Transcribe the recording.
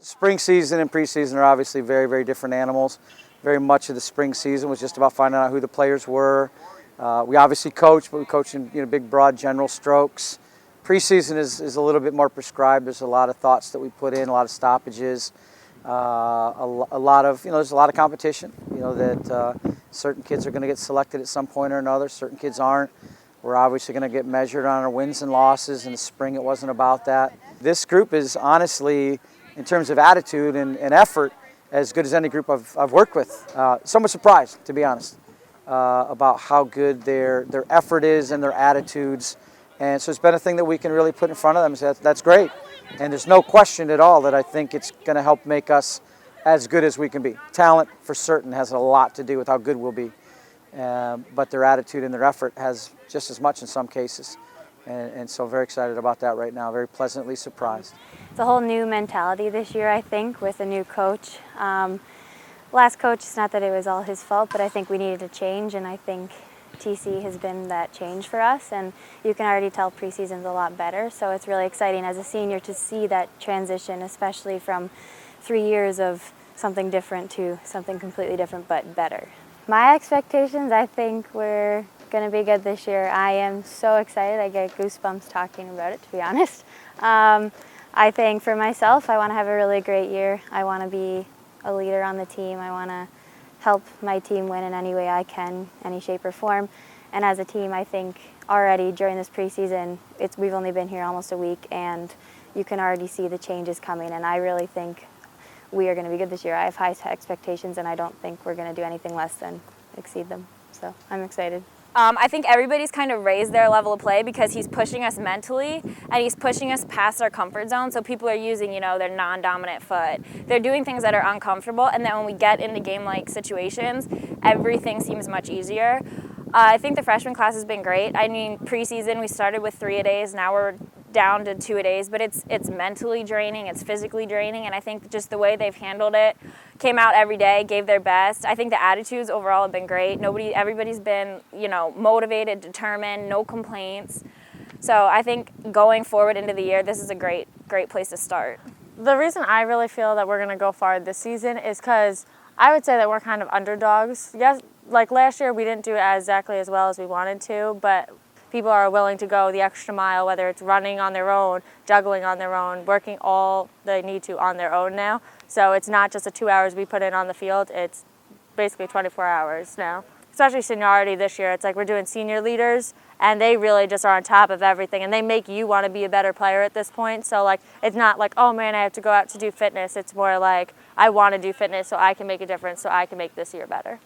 Spring season and preseason are obviously very, very different animals. Very much of the spring season was just about finding out who the players were. We obviously coach, but we coach in big, broad, general strokes. Preseason is a little bit more prescribed. There's a lot of thoughts that we put in, a lot of stoppages, a lot of, there's a lot of competition. That certain kids are going to get selected at some point or another. Certain kids aren't. We're obviously going to get measured on our wins and losses. In the spring, it wasn't about that. This group is honestly, in terms of attitude and effort, as good as any group I've worked with. Somewhat surprised, to be honest, about how good their effort is and their attitudes. And so it's been a thing that we can really put in front of them and say, that's great. And there's no question at all that I think it's going to help make us as good as we can be. Talent, for certain, has a lot to do with how good we'll be. But their attitude and their effort has just as much in some cases. And so very excited about that right now, very pleasantly surprised. It's a whole new mentality this year, I think, with a new coach. Last coach, it's not that it was all his fault, but I think we needed a change, and I think TC has been that change for us, and you can already tell preseason's a lot better, so it's really exciting as a senior to see that transition, especially from 3 years of something different to something completely different but better. My expectations, I think we're going to be good this year. I am so excited. I get goosebumps talking about it, to be honest. I think for myself, I want to have a really great year. I want to be a leader on the team. I want to help my team win in any way I can, any shape or form. And as a team, I think already during this preseason, we've only been here almost a week, and you can already see the changes coming. And I really think we are going to be good this year. I have high expectations, and I don't think we're going to do anything less than exceed them. So I'm excited. I think everybody's kind of raised their level of play because he's pushing us mentally and he's pushing us past our comfort zone. So people are using, their non-dominant foot. They're doing things that are uncomfortable, and then when we get into game-like situations, everything seems much easier. I think the freshman class has been great. I mean, preseason we started with 3-a-days, now we're down to 2-a-days, but it's mentally draining, it's physically draining, and I think just the way they've handled it, came out every day, gave their best. I think the attitudes overall have been great. Everybody's been, motivated, determined, no complaints. So I think going forward into the year, this is a great place to start. The reason I really feel that we're going to go far this season is because I would say that we're kind of underdogs. Yes, like last year we didn't do exactly as well as we wanted to, but people are willing to go the extra mile, whether it's running on their own, juggling on their own, working all they need to on their own now. So it's not just the 2 hours we put in on the field, it's basically 24 hours now. Especially seniority this year, it's like we're doing senior leaders, and they really just are on top of everything, and they make you want to be a better player at this point. So it's not like, oh man, I have to go out to do fitness. It's more like, I want to do fitness so I can make a difference, so I can make this year better.